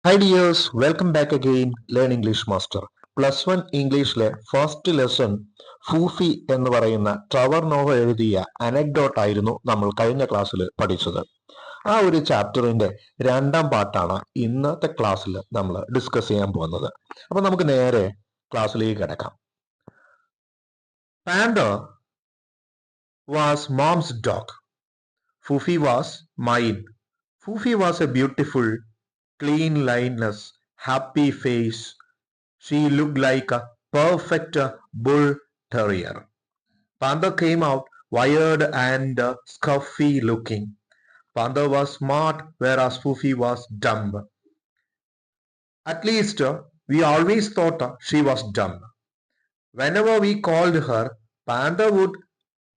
Hi dears, welcome back again, Learn English Master. +1 ഇംഗ്ലീഷിലെ first lesson ഫൂഫി എന്ന് പറയുന്ന Trevor Nova എഴുതിയ അനക്ഡോട്ട് ആയിരുന്നു നമ്മൾ കഴിഞ്ഞ ക്ലാസ്സിൽ പഠിച്ചത്. ആ ഒരു ചാപ്റ്ററിന്റെ രണ്ടാം പാർട്ടാണ് ഇന്നത്തെ ക്ലാസ്സിൽ നമ്മൾ ഡിസ്കസ് ചെയ്യാൻ പോകുന്നത്. അപ്പൊ നമുക്ക് നേരെ ക്ലാസ്സിലേക്ക് കിടക്കാം. Panther was mom's dog. Foofie was mine. Foofie was a beautiful clean lineless, happy face. She looked like a perfect bull terrier. Panther came out wired and scruffy looking. Panther was smart, whereas Foofy was dumb. At least we always thought she was dumb. Whenever we called her, Panther would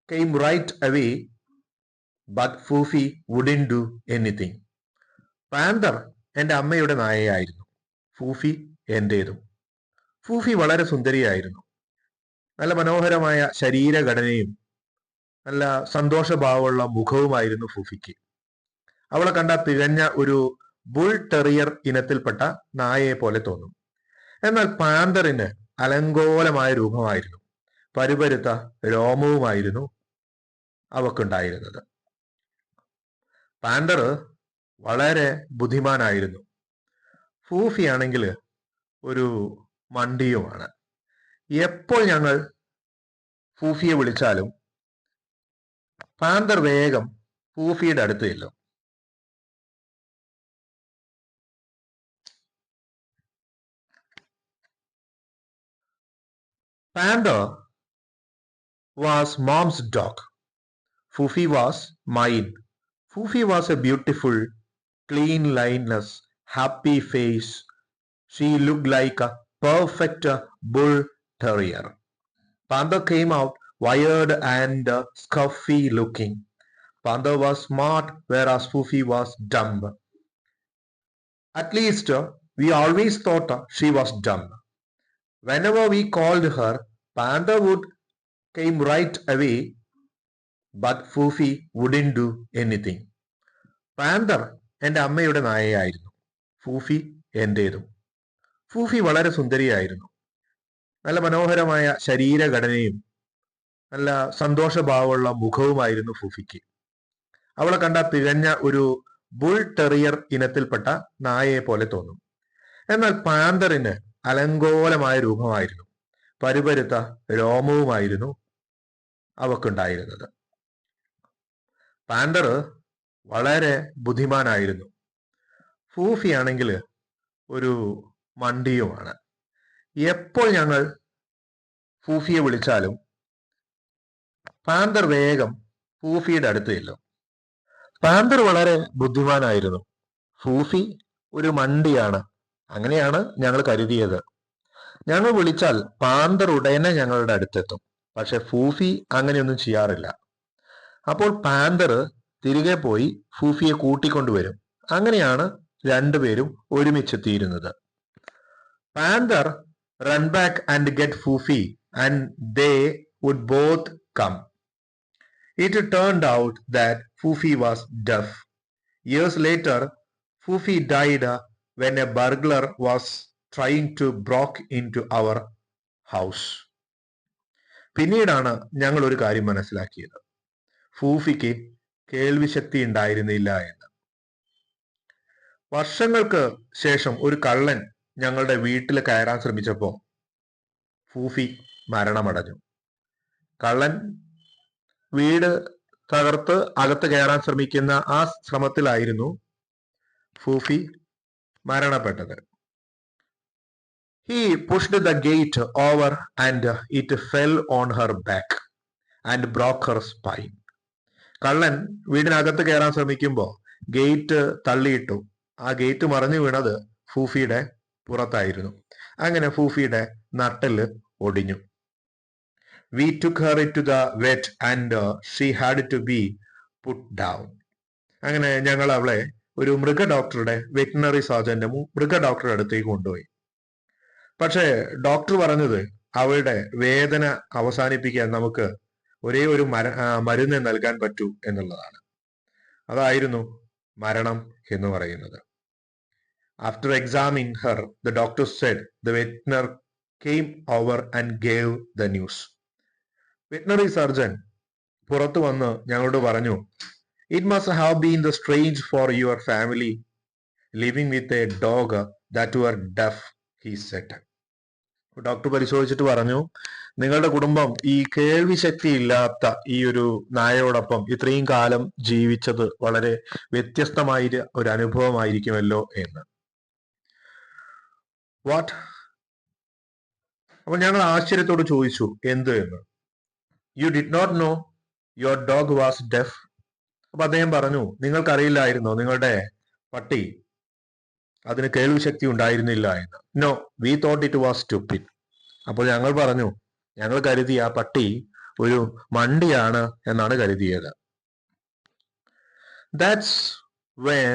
came right away, but Foofy wouldn't do anything. Panther എൻ്റെ അമ്മയുടെ നായയായിരുന്നു. ഫൂഫി എന്റേതും. ഫൂഫി വളരെ സുന്ദരിയായിരുന്നു. നല്ല മനോഹരമായ ശരീരഘടനയും നല്ല സന്തോഷഭാവമുള്ള മുഖവുമായിരുന്നു ഫൂഫിക്ക്. അവളെ കണ്ട തികഞ്ഞ ഒരു ബുൾ ടെറിയർ ഇനത്തിൽപ്പെട്ട നായയെ പോലെ തോന്നും. എന്നാൽ പാന്തറിന് അലങ്കോലമായ രൂപമായിരുന്നു. പരുപരുത്ത രോമവുമായിരുന്നു അവക്കുണ്ടായിരുന്നത്. പാന്തർ വളരെ ബുദ്ധിമാനായിരുന്നു. ഫൂഫി ആണെങ്കിൽ ഒരു മണ്ടിയുമാണ്. എപ്പോൾ ഞങ്ങൾ ഫൂഫിയെ വിളിച്ചാലും പാന്തർ വേഗം ഫൂഫിയുടെ അടുത്ത് ചെല്ലും. Panther was mom's dog. Foofie was mine. Foofie was a beautiful clean lineless, happy face. She looked like a perfect bull terrier. Panther came out wired and scruffy looking. Panther was smart, whereas Foofy was dumb. At least we always thought she was dumb. Whenever we called her, Panther would came right away, but Foofy wouldn't do anything. Panther എൻ്റെ അമ്മയുടെ നായയായിരുന്നു. ഫൂഫി എന്റേതും. ഫൂഫി വളരെ സുന്ദരിയായിരുന്നു. നല്ല മനോഹരമായ ശരീരഘടനയും നല്ല സന്തോഷഭാവമുള്ള മുഖവുമായിരുന്നു ഫൂഫിക്ക്. അവളെ കണ്ട തികഞ്ഞ ഒരു ബുൾ ടെറിയർ ഇനത്തിൽപ്പെട്ട നായയെ പോലെ തോന്നും. എന്നാൽ പാന്തറിന് അലങ്കോലമായ രൂപമായിരുന്നു. പരുപരുത്ത രോമവുമായിരുന്നു അവക്കുണ്ടായിരുന്നത്. പാന്തർ വളരെ ബുദ്ധിമാനായിരുന്നു. ഫൂഫി ആണെങ്കിൽ ഒരു മണ്ടിയുമാണ്. എപ്പോൾ ഞങ്ങൾ ഫൂഫിയെ വിളിച്ചാലും പാന്തർ വേഗം ഫൂഫിയുടെ അടുത്ത് ചെല്ലും. പാന്തർ വളരെ ബുദ്ധിമാനായിരുന്നു. ഫൂഫി ഒരു മണ്ടിയാണ്. അങ്ങനെയാണ് ഞങ്ങൾ കരുതിയത്. ഞങ്ങൾ വിളിച്ചാൽ പാന്തർ ഉടനെ ഞങ്ങളുടെ അടുത്തെത്തും. പക്ഷെ ഫൂഫി അങ്ങനെയൊന്നും ചെയ്യാറില്ല. അപ്പോൾ പാന്തർ തിരികെ പോയി ഫൂഫിയെ കൂട്ടിക്കൊണ്ടുവരും. അങ്ങനെയാണ് രണ്ടുപേരും ഒരുമിച്ചെത്തിയിരുന്നത്. Panther run back and get Foofie and they would both come. It turned out that ഫൂഫി was deaf. Years later Foofie died when a burglar was trying to broke into our house. പിന്നീടാണ് ഞങ്ങൾ ഒരു കാര്യം മനസ്സിലാക്കിയത്. ഫൂഫിക്ക് കേൾവിശക്തി ഉണ്ടായിരുന്നില്ല എന്ന്. വർഷങ്ങൾക്ക് ശേഷം ഒരു കള്ളൻ ഞങ്ങളുടെ വീട്ടിൽ കയറാൻ ശ്രമിച്ചപ്പോൾ ഫൂഫി മരണമടഞ്ഞു. കള്ളൻ വീട് തകർത്ത് അകത്ത് കയറാൻ ശ്രമിക്കുന്ന ആ ശ്രമത്തിലായിരുന്നു ഫൂഫി മരണപ്പെട്ടത്. He pushed the gate over and it fell on her back and broke her spine. കള്ളൻ വീടിനകത്ത് കയറാൻ ശ്രമിക്കുമ്പോൾ ഗേറ്റ് തള്ളിയിട്ടു. ആ ഗേറ്റ് മറിഞ്ഞു വീണത് ഫൂഫിയുടെ പുറത്തായിരുന്നു. അങ്ങനെ ഫൂഫിയുടെ നട്ടെല്ല് ഒടിഞ്ഞു. We took her to the vet and she had to be put down. അങ്ങനെ ഞങ്ങൾ അവളെ ഒരു വെറ്റിനറി സർജന്റെ മൃഗ ഡോക്ടറുടെ അടുത്തേക്ക് കൊണ്ടുപോയി. പക്ഷേ ഡോക്ടർ പറഞ്ഞത് അവളുടെ വേദന അവസാനിപ്പിക്കാൻ നമുക്ക് ഒരേ ഒരു മരുന്ന് നൽകാൻ പറ്റൂ എന്നുള്ളതാണ്. അതായിരുന്നു മരണം എന്ന് പറയുന്നത്. After examining her, the doctor said the veterinarian came over and gave the news. Veterinary surgeon പുറത്തു വന്ന് ഞങ്ങളോട് പറഞ്ഞു, it must have been the strange for your family living with a dog that your deaf, he said. Doctor പരിശോധിച്ചിട്ട് പറഞ്ഞു, നിങ്ങളുടെ കുടുംബം ഈ കേൾവി ശക്തി ഇല്ലാത്ത ഈ ഒരു നായയോടൊപ്പം ഇത്രയും കാലം ജീവിച്ചത് വളരെ വ്യത്യസ്തമായ ഒരു അനുഭവമായിരിക്കുമല്ലോ എന്ന്. വാട്ട്? അപ്പൊ ഞങ്ങൾ ആശ്ചര്യത്തോട് ചോദിച്ചു, എന്ത് എന്ന്. You did not know your dog was deaf? അപ്പൊ അദ്ദേഹം പറഞ്ഞു, നിങ്ങൾക്കറിയില്ലായിരുന്നോ നിങ്ങളുടെ പട്ടി അതിന് കേൾവി ശക്തി ഉണ്ടായിരുന്നില്ല എന്ന്. No, we thought it was stupid. അപ്പോൾ ഞങ്ങൾ പറഞ്ഞു, ഞങ്ങൾ കരുതി ആ പട്ടി ഒരു മണ്ടിയാണ് എന്നാണ് കരുതിയത്. That's where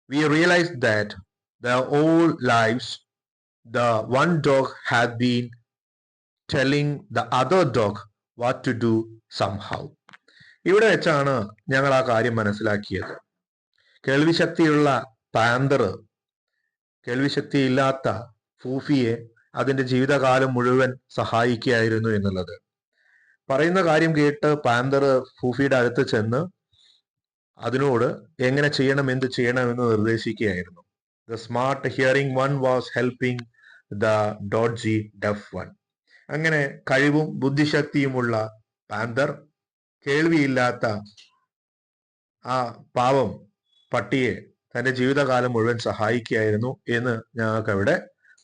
we realised that their whole lives, the one dog had been telling the other dog what to do somehow. ഇവിടെ വെച്ചാണ് ഞങ്ങൾ ആ കാര്യം മനസ്സിലാക്കിയത്. കേൾവിശക്തിയുള്ള പാന്തർ കേൾവിശക്തിയില്ലാത്ത ഫൂഫിയെ അതിന്റെ ജീവിതകാലം മുഴുവൻ സഹായിക്കുകയായിരുന്നു എന്നുള്ളത്. പറയുന്ന കാര്യം കേട്ട് പാന്തർ ഫൂഫിയുടെ അടുത്ത് ചെന്ന് അതിനോട് എങ്ങനെ ചെയ്യണം, എന്ത് ചെയ്യണമെന്ന് നിർദ്ദേശിക്കുകയായിരുന്നു. The smart hearing one was helping the dodgy deaf one. അങ്ങനെ കഴിവും ബുദ്ധിശക്തിയുമുള്ള പാന്തർ കേൾവിയില്ലാത്ത ആ പാവം പട്ടിയെ തന്റെ ജീവിതകാലം മുഴുവൻ സഹായിക്കുകയായിരുന്നു എന്ന് ഞങ്ങൾക്ക് അവിടെ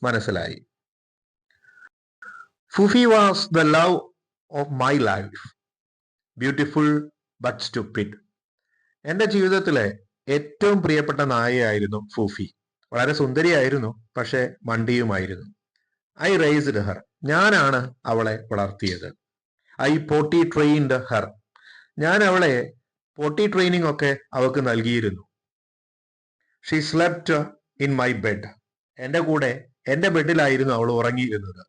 മനസ്സിലായി. Foofie was the love of my life, beautiful but stupid. എന്റെ ജീവിതത്തിലെ ഏറ്റവും പ്രിയപ്പെട്ട നായയായിരുന്നു ഫൂഫി. വളരെ സുന്ദരിയായിരുന്നു, പക്ഷെ മണ്ടിയുമായിരുന്നു. I raised her. ഞാനാണ് അവളെ വളർത്തിയത്. I potty trained her. ഞാൻ അവളെ പോട്ടി ട്രെയിനിങ് ഒക്കെ അവൾക്ക് നൽകിയിരുന്നു. She slept in my bed. എന്റെ കൂടെ എന്റെ ബെഡിലായിരുന്നു അവൾ ഉറങ്ങിയിരുന്നത്.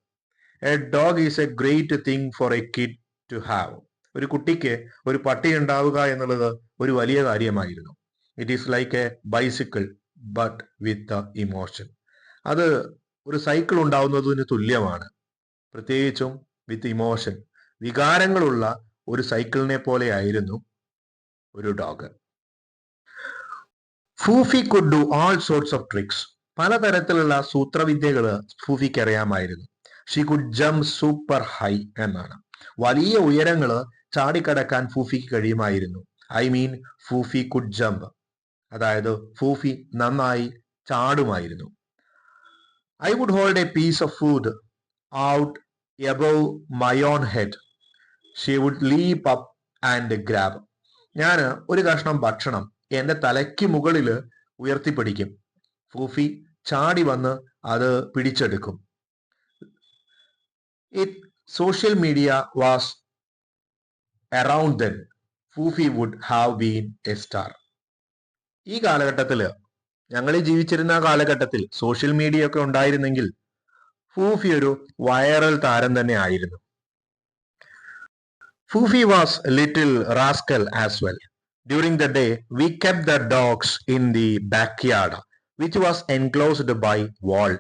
A dog is a great thing for a kid to have. ഒരു കുട്ടിക്ക് ഒരു പട്ടി ഉണ്ടാവുക എന്നുള്ളത് ഒരു വലിയ കാര്യമായിരുന്നു. It is like a bicycle but with emotion. അത് ഒരു സൈക്കിൾ ഉണ്ടാവുന്നതിന് തുല്യമാണ്, പ്രത്യേകിച്ചും വിത്ത് ഇമോഷൻ, വികാരങ്ങളുള്ള ഒരു സൈക്കിളിനെ പോലെയായിരുന്നു ഒരു dog. Foofie could do all sorts of tricks. പലതരത്തിലുള്ള സൂത്രവിദ്യകൾ ഫൂഫിക്ക് അറിയാമായിരുന്നു. She could jump super high എന്നാണ്. വലിയ ഉയരങ്ങള് ചാടിക്കടക്കാൻ ഫൂഫിക്ക് കഴിയുമായിരുന്നു. I mean Foofie could jump, അതായത് ഫൂഫി നന്നായി ചാടുമായിരുന്നു. I would hold a piece of food out above my own head. She would leap up and grab. ഞാൻ ഒരു കഷ്ണം ഭക്ഷണം എന്റെ തലയ്ക്ക് മുകളിൽ ഉയർത്തിപ്പിടിക്കും. ഫൂഫി ചാടി വന്ന് അത് പിടിച്ചെടുക്കും. If social media was around then, Foofie would have been a star. ഈ കാലഘട്ടത്തില്, ഞങ്ങൾ ജീവിച്ചിരുന്ന കാലഘട്ടത്തിൽ സോഷ്യൽ മീഡിയ ഒക്കെ ഉണ്ടായിരുന്നെങ്കിൽ ഫൂഫി ഒരു വൈറൽ താരം തന്നെ ആയിരുന്നു. Foofie was little rascal as well. During the day, we kept the dogs in the backyard, which was enclosed by wall,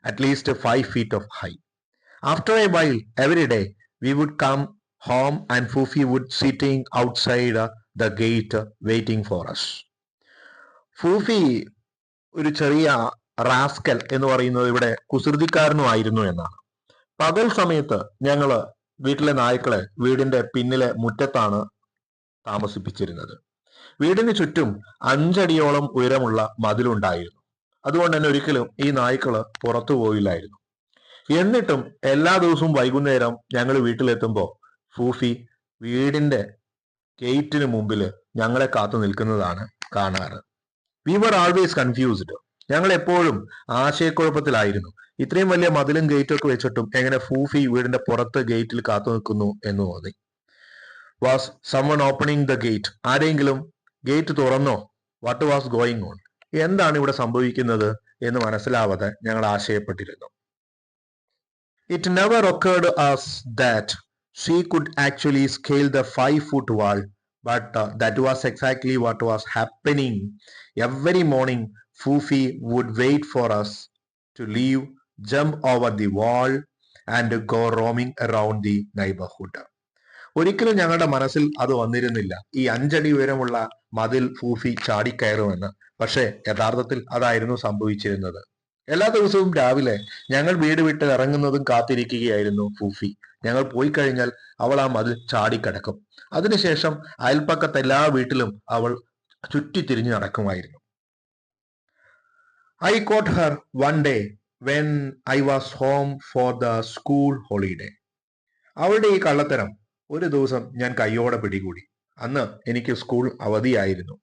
at least 5 feet of high. After a while, every day, we would come home and Foofi would sitting outside the gate waiting for us. ഫൂഫി ഒരു ചെറിയ rascal എന്ന് പറയുന്നത് ഇവിടെ കുസൃതിക്കാരനുമായിരുന്നു എന്നാണ്. പകൽ സമയത്ത് ഞങ്ങള് വീട്ടിലെ നായ്ക്കളെ വീടിന്റെ പിന്നിലെ മുറ്റത്താണ് താമസിപ്പിച്ചിരുന്നത്. വീടിന് ചുറ്റും 5 അടിയോളം ഉയരമുള്ള മതിലുണ്ടായിരുന്നു. അതുകൊണ്ട് തന്നെ ഒരിക്കലും ഈ നായ്ക്കള് പുറത്തു പോയില്ലായിരുന്നു. എന്നിട്ടും എല്ലാ ദിവസവും വൈകുന്നേരം ഞങ്ങൾ വീട്ടിലെത്തുമ്പോൾ ഫൂഫി വീടിന്റെ ഗേറ്റിന് മുമ്പില് ഞങ്ങളെ കാത്തു നിൽക്കുന്നതാണ് കാണാറ്. We were always confused. ഞങ്ങൾ എപ്പോഴും ആശയക്കുഴപ്പത്തിലായിരുന്നു. ഇത്രയും വലിയ മതിലും ഗേറ്റും ഒക്കെ വെച്ചിട്ടും എങ്ങനെ ഫൂഫി വീടിന്റെ പുറത്ത് ഗേറ്റിൽ കാത്തു നിൽക്കുന്നു എന്ന് തോന്നി. Was someone opening the gate? ആരെങ്കിലും ഗേറ്റ് തുറന്നോ? What was going on? എന്താണ് ഇവിടെ സംഭവിക്കുന്നത് എന്ന് മനസ്സിലാവാതെ ഞങ്ങൾ ആശയപ്പെട്ടിരുന്നു. It never occurred us that she could actually scale the 5-foot wall, but that was exactly what was happening every morning Fufi would wait for us to leave, jump over the wall, and go roaming around the neighborhood. ഒരിക്കലും ഞങ്ങളുടെ മനസ്സിൽ അത് വന്നിരുന്നില്ല ഈ 5 അടി ഉയരമുള്ള മതിൽ ഫൂഫി ചാടിക്കയറുമെന്ന്. പക്ഷേ യഥാർത്ഥത്തിൽ അതായിരുന്നു സംഭവിച്ചിരുന്നത്. എല്ലാ ദിവസവും രാവിലെ ഞങ്ങൾ വീട് വിട്ട് ഇറങ്ങുന്നതും കാത്തിരിക്കുകയായിരുന്നു ഫൂഫി. ഞങ്ങൾ പോയി കഴിഞ്ഞാൽ അവൾ ആ മതിൽ ചാടിക്കടക്കും. അതിനുശേഷം അയൽപ്പക്കത്തെ എല്ലാ വീട്ടിലും അവൾ ചുറ്റിത്തിരിഞ്ഞു നടക്കുമായിരുന്നു. I caught her one day when I was home for the school holiday. അവളുടെ ഈ കള്ളത്തരം ഒരു ദിവസം ഞാൻ കയ്യോടെ പിടികൂടി. അന്ന് എനിക്ക് സ്കൂൾ അവധിയായിരുന്നു.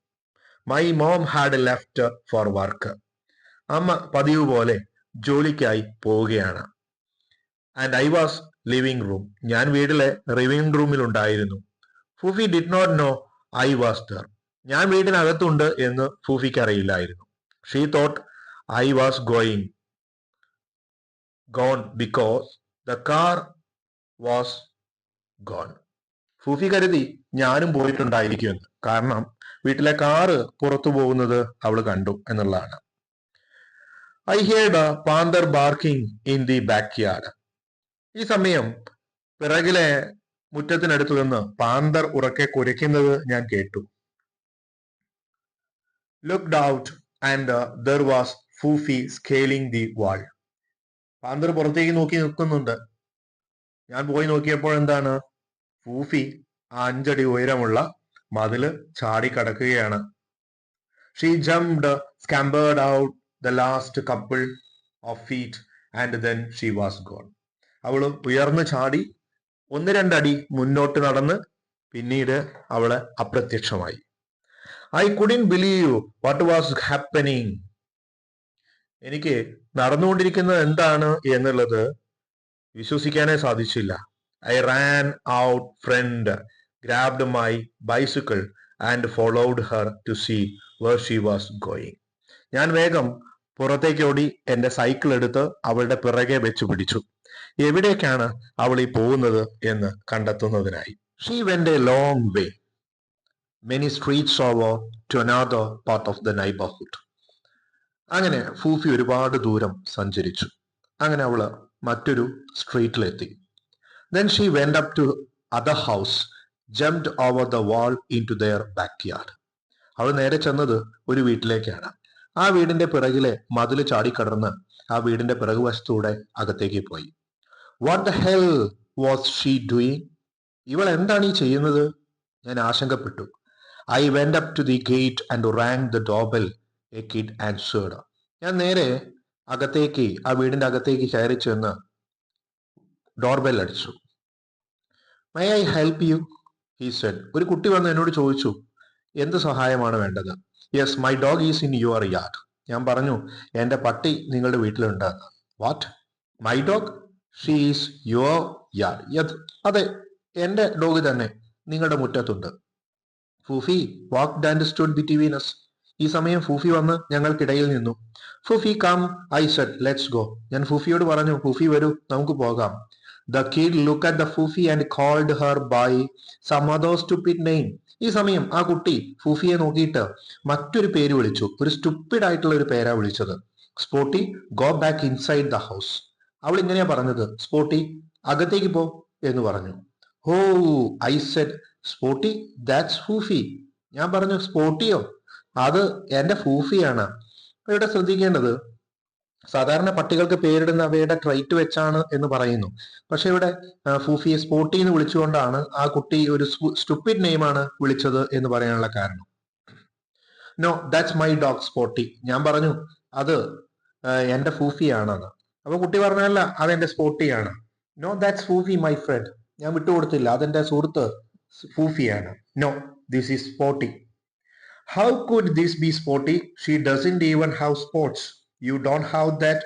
My mom had left for work. അമ്മ പതിവ് പോലെ ജോലിക്കായി പോവുകയാണ്. And I was living room. ഞാൻ വീട്ടിലെ ലിവിംഗ് റൂമിൽ ഉണ്ടായിരുന്നു. Foofie did not know I was there. ഞാൻ വീട്ടിനകത്തുണ്ട് എന്ന് ഫൂഫിക്ക് അറിയില്ലായിരുന്നു. She thought I was gone because the car was gone. Foofie കരുതി ഞാനും പോയിട്ടുണ്ടായിരിക്കുമെന്ന്. കാരണം വീട്ടിലെ കാറ് പുറത്തു പോകുന്നത് അവൾ കണ്ടു എന്നുള്ളതാണ്. I heard A panther barking in the back yard. ഈ സമയം പിറകിലെ മുറ്റത്തിനടുത്തു നിന്ന് പാന്തർ ഉറക്കെ കുരയ്ക്കുന്നത് ഞാൻ കേട്ടു. Looked out and there was Foofie scaling the wall. Panther പുറത്തേക്ക് നോക്കി നിൽക്കുന്നുണ്ട്. ഞാൻ പോയി നോക്കിയപ്പോൾ എന്താണ്? ഫൂഫി 5 അടി ഉയരമുള്ള മതില് ചാടിക്കടക്കുകയാണ്. She jumped, scampered out the last couple of feet and then she was gone. അവള് ഉയർന്നു ചാടി 1-2 അടി മുന്നോട്ട് നടന്ന് പിന്നീട് അവള് അപ്രത്യക്ഷമായി. I couldn't believe what was happening. എനിക്ക് നടന്നുകൊണ്ടിരിക്കുന്നത് എന്താണ് എന്നുള്ളത് വിശ്വസിക്കാനേ സാധിച്ചില്ല. I ran out friend, grabbed my bicycle and followed her to see where she was going. ഞാൻ വേഗം പുറത്തേക്ക് ഓടി എന്റെ സൈക്കിൾ എടുത്ത് അവളുടെ പിറകെ വെച്ച് പിടിച്ചു. എവിടേക്കാണ് അവൾ ഈ പോകുന്നത് എന്ന് കണ്ടെത്തുന്നതിനായി. She went a long way, many streets over to another part of the neighborhood. അങ്ങനെ ഫൂഫി ഒരുപാട് ദൂരം സഞ്ചരിച്ചു. അങ്ങനെ അവള് മറ്റൊരു സ്ട്രീറ്റിലെത്തി. Then she went up to other house, jumped over the wall into their backyard. അവൾ നേരെ ചെന്നത് ഒരു വീട്ടിലേക്കാണ്. ആ വീടിന്റെ പിറകിലെ മതില് ചാടിക്കടന്ന് ആ വീടിന്റെ പിറകുവശത്തൂടെ അകത്തേക്ക് പോയി. What the hell was she doing? ഇവൾ എന്താണ് ഈ ചെയ്യുന്നത്? ഞാൻ ആശങ്കപ്പെട്ടു. I went up to the gate and rang the doorbell. A kid answered. ഞാൻ നേരെ അകത്തേക്ക് ആ വീടിന്റെ അകത്തേക്ക് കയറി ചെന്ന് ഡോർബെൽ അടിച്ചു. May I help you? He said. ഒരു കുട്ടി വന്ന് എന്നോട് ചോദിച്ചു എന്ത് സഹായമാണ് വേണ്ടത്. Yes, my dog is in your yard. ഞാൻ പറഞ്ഞു എന്റെ പട്ടി നിങ്ങളുടെ വീട്ടിലുണ്ട്. What? My dog? She is your yard. അതെ, എന്റെ ഡോഗ് തന്നെ നിങ്ങളുടെ മുറ്റത്തുണ്ട്. Foofie walked and stood between us. ഈ സമയം ഫൂഫി വന്ന് ഞങ്ങൾക്കിടയിൽ നിന്നു. Foofie come, I said. Let's go. ഞാൻ ഫൂഫിയോട് പറഞ്ഞു ഫൂഫി വരൂ, നമുക്ക് പോകാം. The kid looked at the Fufi and called her by some other stupid name. ഈ സമയം ആ കുട്ടി ഫൂഫിയെ നോക്കിയിട്ട് മറ്റൊരു പേര് വിളിച്ചു. ഒരു സ്റ്റുപ്പിഡ് ആയിട്ടുള്ള ഒരു പേരാ വിളിച്ചത്. Spotty, go back inside the house. അവൾ ഇങ്ങനെയാ പറഞ്ഞത്, സ്പോട്ടി അകത്തേക്ക് പോ എന്ന് പറഞ്ഞു. Oh, I said. Spotty, that's Foofie. ഞാൻ പറഞ്ഞു സ്പോട്ടിയോ? അത് എന്റെ ഫൂഫിയാണ്. ഇവിടെ ശ്രദ്ധിക്കേണ്ടത് സാധാരണ പട്ടികൾക്ക് പേരിടുന്ന അവയുടെ ട്രൈറ്റ് വെച്ചാണ് എന്ന് പറയുന്നു. പക്ഷെ ഇവിടെ ഫൂഫിയെ സ്പോട്ടി എന്ന് വിളിച്ചുകൊണ്ടാണ് ആ കുട്ടി ഒരു സ്റ്റുപ്പിഡ് നെയിമാണ് വിളിച്ചത് എന്ന് പറയാനുള്ള കാരണം. No, that's my dog Spotty. ഞാൻ പറഞ്ഞു അത് എന്റെ ഫൂഫിയാണെന്ന്. അപ്പൊ കുട്ടി പറഞ്ഞല്ല അതെന്റെ സ്പോട്ടിയാണ്. No, that's Foofie my friend. ഞാൻ വിട്ടുകൊടുത്തില്ല, അതെന്റെ സുഹൃത്ത് ഫൂഫിയാണ്. No, this is Spotty. How could this be Spotty? She doesn't even have spots. You don't have that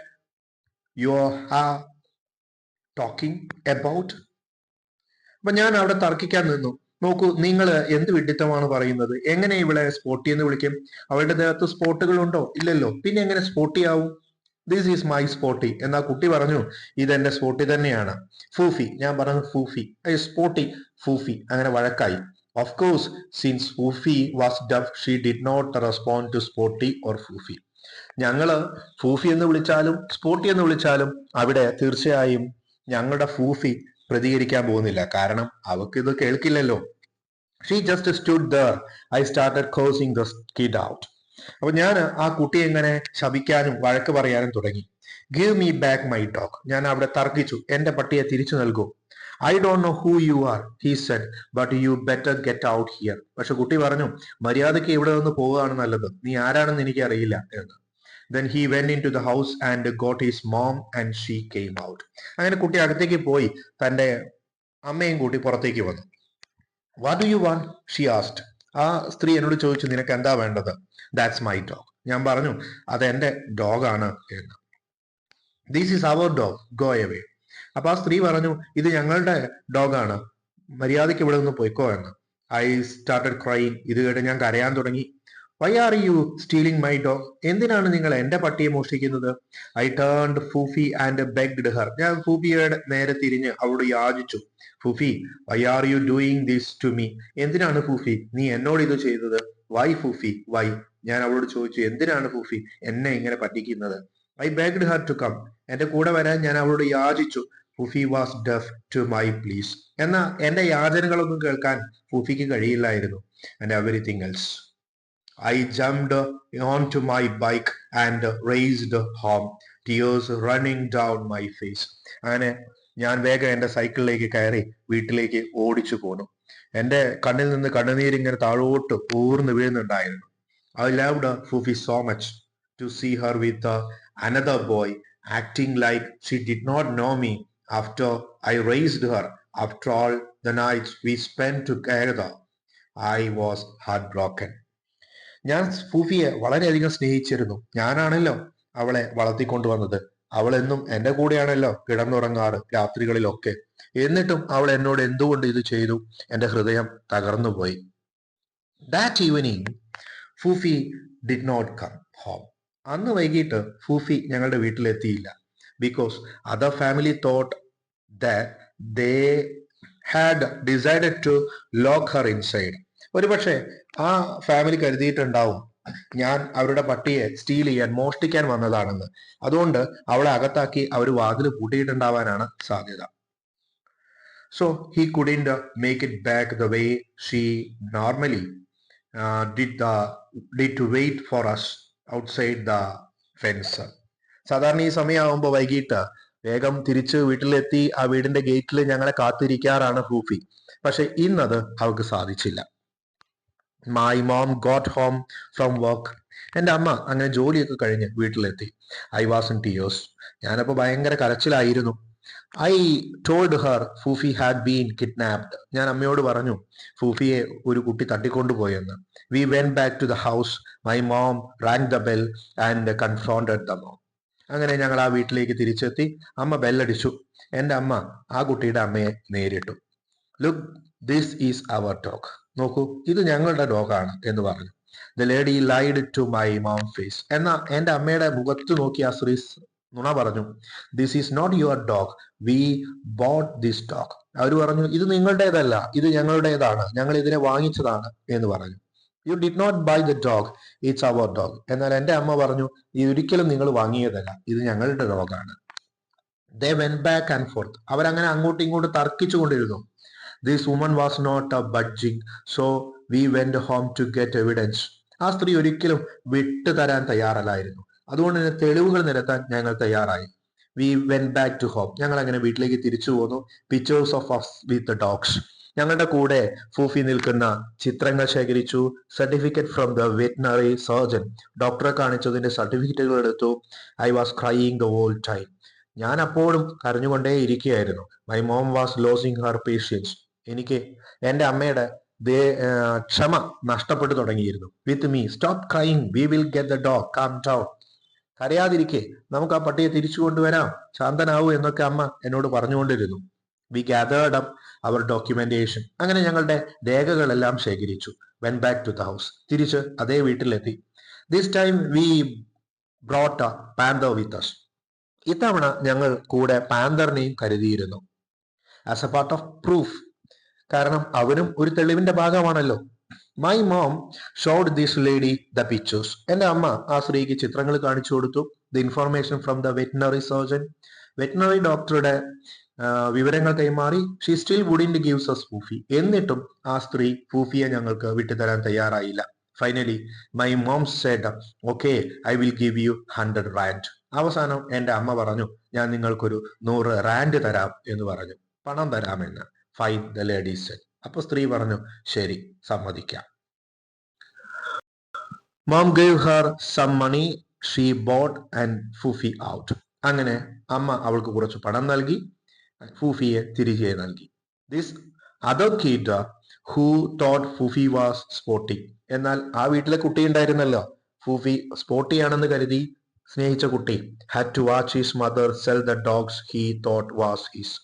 you are talking about. അപ്പൊ ഞാൻ അവിടെ തർക്കിക്കാൻ നിന്നു. നോക്കൂ, നിങ്ങൾ എന്ത് വിഡിത്തമാണ് പറയുന്നത്? എങ്ങനെ ഇവളെ സ്പോട്ടി എന്ന് വിളിക്കും? അവളുടെ ദേഹത്ത് സ്പോട്ടുകൾ ഉണ്ടോ? ഇല്ലല്ലോ, പിന്നെ എങ്ങനെ സ്പോട്ടി ആവും? This is my Spotty. എന്നാ കുട്ടി പറഞ്ഞു ഇതെന്റെ സ്പോട്ടി തന്നെയാണ്. ഫൂഫി. ഞാൻ പറഞ്ഞു ഫൂഫി. സ്പോട്ടി, ഫൂഫി. അങ്ങനെ വഴക്കായി. Of course, since Fufi was deaf, she did not respond to Spotty or Fufi. ഞങ്ങള് ഫൂഫി എന്ന് വിളിച്ചാലും സ്പോട്ടി എന്ന് വിളിച്ചാലും അവിടെ തീർച്ചയായും ഞങ്ങളുടെ ഫൂഫി പ്രതികരിക്കാൻ പോകുന്നില്ല. കാരണം അവക്ക് ഇത് കേൾക്കില്ലല്ലോ. She just stood there. I started cursing the kid out. അപ്പൊ ഞാൻ ആ കുട്ടിയെ ഇങ്ങനെ ശപിക്കാനും വഴക്ക് പറയാനും തുടങ്ങി. Give me back my dog. ഞാൻ അവിടെ തർക്കിച്ചു, എന്റെ പട്ടിയെ തിരിച്ചു നൽകൂ. I don't know who you are, he said, but you better get out here. പക്ഷെ കുട്ടി പറഞ്ഞു, മര്യാദയ്ക്ക് ഇവിടെ നിന്ന് പോവുകയാണ് നല്ലത്, നീ ആരാണെന്ന് എനിക്ക് അറിയില്ല എന്ന്. Then he went into the house and got his mom and she came out. അങ്ങനെ കുട്ടി അകത്തേക്ക് പോയി തന്റെ അമ്മയും കൂട്ടി പുറത്തേക്ക് വന്നു. What do you want, she asked. ആ സ്ത്രീ എന്നോട് ചോദിച്ചു, നിനക്ക് എന്താ വേണ്ടത്? That's my dog. ഞാൻ പറഞ്ഞു, അത് എന്റെ ഡോഗാണ് എന്ന്. This is our dog, go away. അപ്പൊ ആ സ്ത്രീ പറഞ്ഞു, ഇത് ഞങ്ങളുടെ ഡോഗാണ്, മര്യാദയ്ക്ക് ഇവിടെ നിന്ന് പോയിക്കോ എന്ന്. I started crying. ഇത് കേട്ട് ഞാൻ കരയാൻ തുടങ്ങി. Why are you stealing my dog? എന്തിനാണ് നിങ്ങൾ എന്റെ പട്ടിയെ മോഷ്ടിക്കുന്നത്? I turned Foofie and begged her. ഞാൻ ഫൂഫിയുടെ നേരെ തിരിഞ്ഞ് അവളോട് യാചിച്ചു. Foofie, why are you doing this to me? എന്തിനാണ് ഫൂഫി നീ എന്നോട് ഇത് ചെയ്തത്? Why Foofie, why? ഞാൻ അവളോട് ചോദിച്ചു, എന്തിനാണ് ഫൂഫി എന്നെ ഇങ്ങനെ പറ്റിക്കുന്നത്? I begged her to come. എന്റെ കൂടെ വരാൻ ഞാൻ അവളോട് യാചിച്ചു. Foofie was deaf to my pleas. എന്നാ എന്റെ യാചനകളൊന്നും കേൾക്കാൻ ഫൂഫിക്ക് കഴിയില്ലായിരുന്നു. And everything else. I jumped onto my bike and raced home, tears running down my face. അങ്ങനെ ഞാൻ വേഗം എൻ്റെ സൈക്കിളിലേക്ക് കയറി വീട്ടിലേക്ക് ഓടിച്ചു പോന്നു. എൻ്റെ കണ്ണിൽ നിന്ന് കണ്ണുനീരിങ്ങനെ താഴോട്ട് ഊർന്നു വീഴുന്നുണ്ടായിരുന്നു. I loved Fufi so much to see her with another boy acting like she did not know me after I raised her. After all the nights we spent together, I was heartbroken. ഞാൻ ഫൂഫിയെ വളരെയധികം സ്നേഹിച്ചിരുന്നു. ഞാനാണല്ലോ അവളെ വളർത്തിക്കൊണ്ടുവന്നത്. അവൾ എന്നും എന്റെ കൂടെയാണല്ലോ കിടന്നുറങ്ങാറ് രാത്രികളിലൊക്കെ. എന്നിട്ടും അവൾ എന്നോട് എന്തുകൊണ്ട് ഇത് ചെയ്തു? എന്റെ ഹൃദയം തകർന്നുപോയി. That evening Foofie did not come home. അന്ന് വൈകിട്ട് ഫൂഫി ഞങ്ങളുടെ വീട്ടിലെത്തിയില്ല. Because other family thought that they had decided to lock her inside. ഒരുപക്ഷെ ആ ഫാമിലി കരുതിയിട്ടുണ്ടാവും ഞാൻ അവരുടെ പട്ടിയെ സ്റ്റീൽ ചെയ്യാൻ, മോഷ്ടിക്കാൻ വന്നതാണെന്ന്. അതുകൊണ്ട് അവളെ അകത്താക്കി അവർ വാതിൽ പൂട്ടിയിട്ടുണ്ടാവാനാണ് സാധ്യത. So he couldn't make it back the way she normally did to wait for us outside the fence. സാധാരണ ഈ സമയമാകുമ്പോൾ വൈകിട്ട് വേഗം തിരിച്ച് വീട്ടിലെത്തി ആ വീടിന്റെ ഗേറ്റിൽ ഞങ്ങളെ കാത്തിരിക്കാറാണ് ഫൂഫി. പക്ഷെ ഇന്നത് അവൾക്ക് സാധിച്ചില്ല. My mom got home from work. എൻ്റെ അമ്മ അങ്ങനെ ജോലിയൊക്കെ കഴിഞ്ഞ് വീട്ടിലെത്തി. I was in tears. ഞാനപ്പോൾ ഭയങ്കര കരച്ചിലായിരുന്നു. I told her Foofi had been kidnapped. ഞാൻ അമ്മയോട് പറഞ്ഞു ഫൂഫിയെ ഒരു കുട്ടി തട്ടിക്കൊണ്ടുപോയെന്ന്. We went back to the house. My mom rang the bell and confronted the mom. അങ്ങനെ ഞങ്ങൾ ആ വീട്ടിലേക്ക് തിരിച്ചെത്തി. അമ്മ ബെല്ലടിച്ചു. എൻ്റെ അമ്മ ആ കുട്ടിയുടെ അമ്മയെ നേരിട്ടു. Look, this is our dog. നോക്കൂ, ഇത് ഞങ്ങളുടെ ഡോഗാണ് എന്ന് പറഞ്ഞു. The lady lied to my mom face. എന്നാ എന്റെ അമ്മയുടെ മുഖത്ത് നോക്കി ആ സ്ത്രീ നുണ പറഞ്ഞു. This is not your dog, we bought this dog. അവർ പറഞ്ഞു, ഇത് നിങ്ങളുടേതല്ല, ഇത് ഞങ്ങളുടേതാണ്, ഞങ്ങൾ ഇതിനെ വാങ്ങിച്ചതാണ് എന്ന് പറഞ്ഞു. You did not buy the dog, it's our dog. എന്നാൽ എന്റെ അമ്മ പറഞ്ഞു, ഇത് ഒരിക്കലും നിങ്ങൾ വാങ്ങിയതല്ല, ഇത് ഞങ്ങളുടെ ഡോഗാണ്. They went back and forth. അവരങ്ങനെ അങ്ങോട്ടും ഇങ്ങോട്ടും തർക്കിച്ചു കൊണ്ടിരുന്നു. This woman was not budging, so we went home to get evidence. ആ സ്ത്രീ ഒരിക്കലും വിട്ടു തരാൻ തയ്യാറല്ലായിരുന്നു. അതുകൊണ്ട് തന്നെ തെളിവുകൾ നിരത്താൻ ഞങ്ങൾ തയ്യാറായി. We went back to home. ഞങ്ങൾ അങ്ങനെ വീട്ടിലേക്ക് തിരിച്ചു പോന്നു. Pictures of us with the dogs. ഞങ്ങളുടെ കൂടെ ഫൂഫി നിൽക്കുന്ന ചിത്രങ്ങൾ ശേഖരിച്ചു. Certificate from the veterinary surgeon. ഡോക്ടറെ കാണിച്ചതിന്റെ സർട്ടിഫിക്കറ്റുകൾ എടുത്തു. I was crying the whole time. ഞാൻ അപ്പോഴും കരഞ്ഞുകൊണ്ടേ ഇരിക്കുകയായിരുന്നു. My mom was losing her patience. എനിക്ക് എൻ്റെ അമ്മയുടെ ക്ഷമ നഷ്ടപ്പെട്ടു തുടങ്ങിയിരുന്നു. With me, stop crying, we will get the dog, come down. കരയാതിരിക്കെ, നമുക്ക് ആ പട്ടിയെ തിരിച്ചു കൊണ്ടുവരാം, ശാന്തനാവൂ എന്നൊക്കെ അമ്മ എന്നോട് പറഞ്ഞുകൊണ്ടിരുന്നു. We gathered up our documentation. അങ്ങനെ ഞങ്ങളുടെ രേഖകളെല്ലാം ശേഖരിച്ചു. Went back to the house. തിരിച്ച് അതേ വീട്ടിലെത്തി. This time we brought a Panther with us. ഇത്തവണ ഞങ്ങൾ കൂടെ പാന്തറിനെയും കരുതിയിരുന്നു. As a part of proof. കാരണം അവനും ഒരു തെളിവിന്റെ ഭാഗമാണല്ലോ. My mom showed this lady the pictures. എന്റെ അമ്മ ആ സ്ത്രീക്ക് ചിത്രങ്ങൾ കാണിച്ചു കൊടുത്തു. The information from the veterinary surgeon. Veterinary ഡോക്ടറുടെ വിവരങ്ങൾ കൈമാറി. She still വുഡിന്റ് gives us Foofie. എന്നിട്ടും ആ സ്ത്രീ ഫൂഫിയെ ഞങ്ങൾക്ക് വിട്ടുതരാൻ തയ്യാറായില്ല. Finally my mom said okay I will give you 100 rand. അവസാനം എന്റെ അമ്മ പറഞ്ഞു ഞാൻ നിങ്ങൾക്കൊരു 100 റാൻഡ് തരാം എന്ന് പറഞ്ഞു. പണം തരാമെന്ന്. Fine the lady said. അപ്പൊ സ്ത്രീ പറഞ്ഞു ശരി, സമ്മതിക്കാം. Mom gave her some money. She bought and Foofi out. അങ്ങനെ അമ്മ അവൾക്ക് കുറച്ച് പണം നൽകി, ഫൂഫിയെ തിരികെ നൽകി. This other kid who thought Foofi was Sporty. എന്നാൽ ആ വീട്ടിലെ കുട്ടി ഉണ്ടായിരുന്നല്ലോ, ഫൂഫി സ്പോർട്ടിയാണെന്ന് കരുതി സ്നേഹിച്ച കുട്ടി, had to watch his mother sell the dogs he thought was his.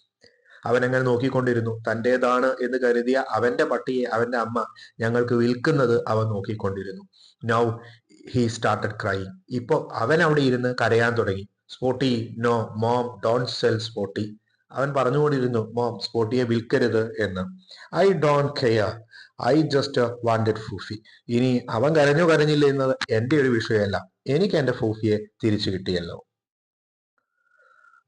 അവൻ അങ്ങനെ നോക്കിക്കൊണ്ടിരുന്നു. തൻ്റെതാണ് എന്ന് കരുതിയ അവന്റെ പട്ടിയെ അവന്റെ അമ്മ ഞങ്ങൾക്ക് വിൽക്കുന്നത് അവൻ നോക്കിക്കൊണ്ടിരുന്നു. Now he started crying. ഇപ്പൊ അവൻ അവിടെ ഇരുന്ന് കരയാൻ തുടങ്ങി. Sporty, no mom don't sell Sporty. അവൻ പറഞ്ഞുകൊണ്ടിരുന്നു മോം സ്പോർട്ടിയെ വിൽക്കരുത് എന്ന്. I don't care, I just wanted Foofi. ഇനി അവൻ കരഞ്ഞോ കരഞ്ഞില്ല എന്നത് എന്റെ ഒരു വിഷയമല്ല, എനിക്ക് എന്റെ ഫൂഫിയെ തിരിച്ചു കിട്ടിയല്ലോ.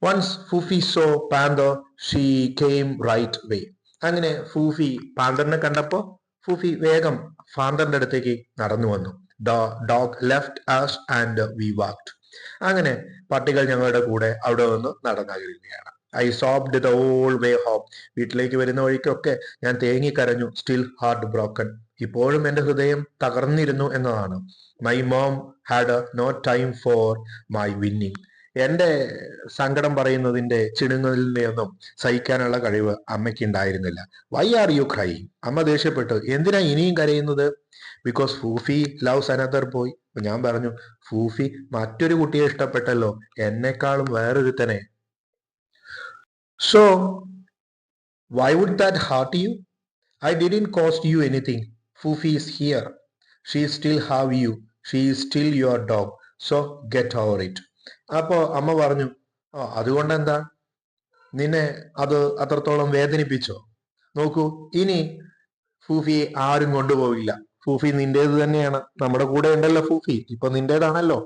Once Foofi saw Panther she came right way. അങ്ങനെ ഫൂഫി പാന്തറിനെ കണ്ടപ്പോ ഫൂഫി വേഗം ഫാന്തറിന്റെ അടുത്തേക്ക് നടന്നു വന്നു. The dog left us and we walked. അങ്ങനെ പട്ടികൾ ഞങ്ങളുടെ കൂടെ അവിടെ നിന്ന് നടന്നകരുകയാണ്. I sobbed the all way home. വീട്ടിലേക്ക് വരുന്ന വഴിക്കൊക്കെ ഞാൻ തേങ്ങിക്കരഞ്ഞു. Still heart broken. ഇപ്പോഴും എന്റെ ഹൃദയം തകർന്നിരുന്നു എന്നതാണ്. My mom had no time for my whining. എന്റെ സങ്കടം പറയുന്നതിന്റെ ചിണുങ്ങലിന്റെ ഒന്നും സഹിക്കാനുള്ള കഴിവ് അമ്മയ്ക്ക് ഉണ്ടായിരുന്നില്ല. Why are you crying? അമ്മ ദേഷ്യപ്പെട്ടു. എന്തിനാ ഇനിയും കരയുന്നത്? Because Foofi loves another boy. ഞാൻ പറഞ്ഞു ഫൂഫി മറ്റൊരു കുട്ടിയെ ഇഷ്ടപ്പെട്ടല്ലോ, എന്നെക്കാളും വേറൊരുത്തനെ. So why would that hurt you? I didn't cost you anything. Foofi is here. She still have you. She is still your dog. So get over it. അപ്പോ അമ്മ പറഞ്ഞു അതുകൊണ്ട് എന്താ, നിന്നെ അത് അത്രത്തോളം വേദനിപ്പിച്ചോ? നോക്കൂ, ഇനി ഫൂഫിയെ ആരും കൊണ്ടുപോകില്ല. ഫൂഫി നിന്റേത് തന്നെയാണ്. നമ്മുടെ കൂടെ ഉണ്ടല്ലോ ഫൂഫി, ഇപ്പൊ നിന്റേതാണല്ലോ.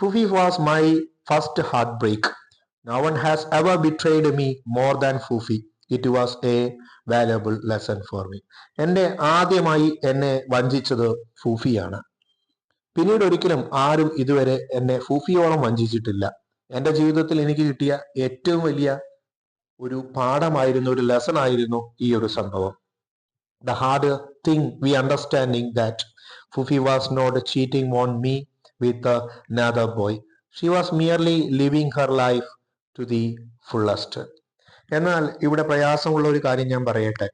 Foofi was my first heartbreak. No one has ever betrayed me more than Foofi. It was a valuable lesson for me. എന്റെ ആദ്യമായി എന്നെ വഞ്ചിച്ചത് ഫൂഫിയാണ്. പിന്നീട് ഒരിക്കലും ആരും ഇതുവരെ എന്നെ ഫൂഫിയോളം വഞ്ചിച്ചിട്ടില്ല. എന്റെ ജീവിതത്തിൽ എനിക്ക് കിട്ടിയ ഏറ്റവും വലിയ ഒരു പാഠമായിരുന്നു, ഒരു ലെസൺ ആയിരുന്നു ഈ ഒരു സംഭവം. The hard thing we understanding that ഫൂഫി was not cheating on me with another boy. She was merely living her life to the fullest. എന്നാൽ ഇവിടെ പ്രയാസമുള്ള ഒരു കാര്യം ഞാൻ പറയട്ടെ,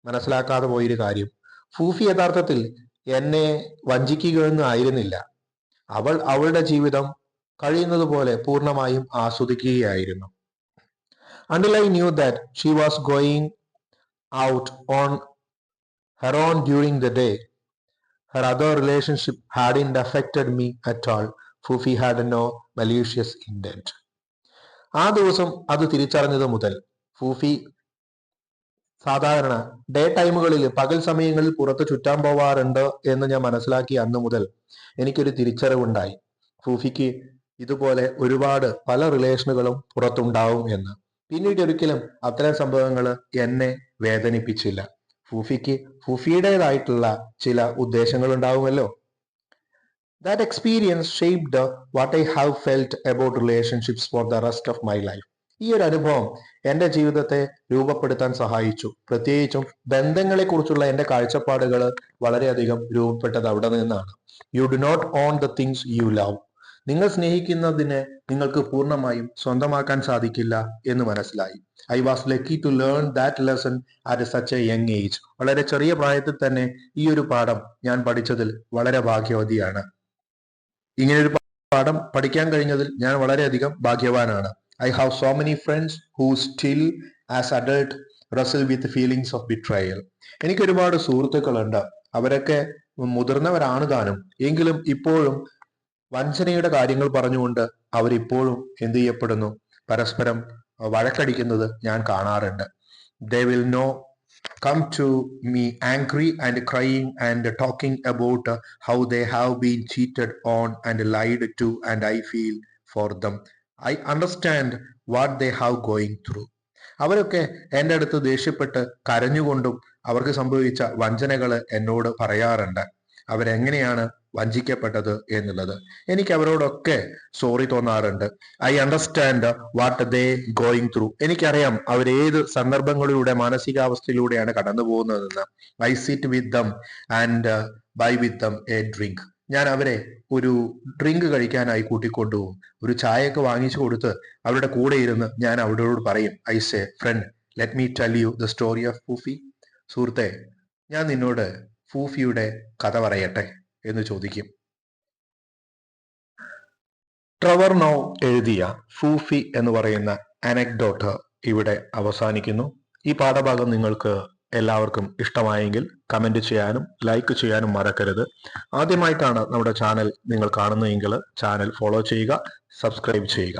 മനസ്സിലാക്കാതെ പോയൊരു കാര്യം. ഫൂഫി യഥാർത്ഥത്തിൽ എന്നെ വഞ്ചിക്കുകയൊന്നും ആയിരുന്നില്ല. അവൾ അവളുടെ ജീവിതം കഴിയുന്നത് പോലെ പൂർണ്ണമായും ആസ്വദിക്കുകയായിരുന്നു. Until I knew that she was going out on her own during the day, her other relationship hadn't affected me at all. Fufi had no malicious intent. ആ ദിവസം അത് തിരിച്ചറിഞ്ഞത് മുതൽ ഫൂഫി സാധാരണ ഡേ ടൈമുകളിൽ, പകൽ സമയങ്ങളിൽ പുറത്ത് ചുറ്റാൻ പോവാറുണ്ട് എന്ന് ഞാൻ മനസ്സിലാക്കി അന്ന് മുതൽ എനിക്കൊരു തിരിച്ചറിവുണ്ടായി. ഫൂഫിക്ക് ഇതുപോലെ ഒരുപാട് പല റിലേഷനുകളും പുറത്തുണ്ടാവും എന്ന്. പിന്നീട് ഒരിക്കലും അത്തരം സംഭവങ്ങൾ എന്നെ വേദനിപ്പിച്ചില്ല. ഫൂഫിക്ക് ഫൂഫിയുടേതായിട്ടുള്ള ചില ഉദ്ദേശങ്ങൾ ഉണ്ടാവുമല്ലോ. That experience shaped what I have felt about relationships for the rest of my life. ഈ ഒരു അനുഭവം എന്റെ ജീവിതത്തെ രൂപപ്പെടുത്താൻ സഹായിച്ചു. പ്രത്യേകിച്ചും ബന്ധങ്ങളെ കുറിച്ചുള്ള എന്റെ കാഴ്ചപ്പാടുകൾ വളരെയധികം രൂപപ്പെട്ടത് അവിടെ നിന്നാണ്. You do not own the things you love. നിങ്ങൾ സ്നേഹിക്കുന്നതിനെ നിങ്ങൾക്ക് പൂർണ്ണമായും സ്വന്തമാക്കാൻ സാധിക്കില്ല എന്ന് മനസ്സിലായി. I was lucky to learn that lesson at such a young age. വളരെ ചെറിയ പ്രായത്തിൽ തന്നെ ഈ ഒരു പാഠം ഞാൻ പഠിച്ചതിൽ വളരെ ഭാഗ്യവതിയാണ്. ഇങ്ങനൊരു പാഠം പഠിക്കാൻ കഴിഞ്ഞതിൽ ഞാൻ വളരെയധികം ഭാഗ്യവാനാണ്. I have so many friends who still as adult wrestle with feelings of betrayal. എനിക്ക് ഒരുപാട് സുഹൃത്തുക്കളുണ്ട്. അവരൊക്കെ മുതിർന്നവരാണ് താനും, എങ്കിലും ഇപ്പോഴും വഞ്ചനയുടെ കാര്യങ്ങൾ പറഞ്ഞുകൊണ്ട് അവരിപ്പോഴും എന്ത് ചെയ്യപ്പെടുന്നു, പരസ്പരം വഴക്കടിക്കുന്നത് ഞാൻ കാണാറുണ്ട്. They will know come to me angry and crying and talking about how they have been cheated on and lied to, and I feel for them. I understand what they have going through. അവരൊക്കെ എൻ്റെ അടുത്ത് ദേഷ്യപ്പെട്ട് കരഞ്ഞുകൊണ്ടും അവർക്ക് സംഭവിച്ച വഞ്ചനകൾ എന്നോട് പറയാറുണ്ട്. അവരെങ്ങനെയാണ് വഞ്ചിക്കപ്പെട്ടത് എന്നുള്ളത്. എനിക്ക് അവരോടൊക്കെ സോറി തോന്നാറുണ്ട്. I understand what they going through. എനിക്കറിയാം അവരേത് സന്ദർഭങ്ങളിലൂടെ മാനസികാവസ്ഥയിലൂടെയാണ് കടന്നു പോകുന്നതെന്ന്. I sit with them and buy with them a drink. ഞാൻ അവരെ ഒരു ഡ്രിങ്ക് കഴിക്കാനായി കൂട്ടിക്കൊണ്ടുപോകും. ഒരു ചായയൊക്കെ വാങ്ങിച്ചു കൊടുത്ത് അവരുടെ കൂടെ ഇരുന്ന് ഞാൻ അവരോട് പറയും, I say friend, let me tell you the story of Foofi. സുഹൃത്തെ, ഞാൻ നിന്നോട് ഫൂഫിയുടെ കഥ പറയട്ടെ എന്ന് ചോദിക്കും. ട്രെവർ നോ എഴുതിയ ഫൂഫി എന്ന് പറയുന്ന അനക്ഡോട്ട് ഇവിടെ അവസാനിക്കുന്നു. ഈ പാഠഭാഗം നിങ്ങൾക്ക് എല്ലാവർക്കും ഇഷ്ടമായെങ്കിൽ കമന്റ് ചെയ്യാനും ലൈക്ക് ചെയ്യാനും മറക്കരുത്. ആദ്യമായിട്ടാണ് നമ്മുടെ ചാനൽ നിങ്ങൾ കാണുന്നതെങ്കിൽ ചാനൽ ഫോളോ ചെയ്യുക, സബ്സ്ക്രൈബ് ചെയ്യുക.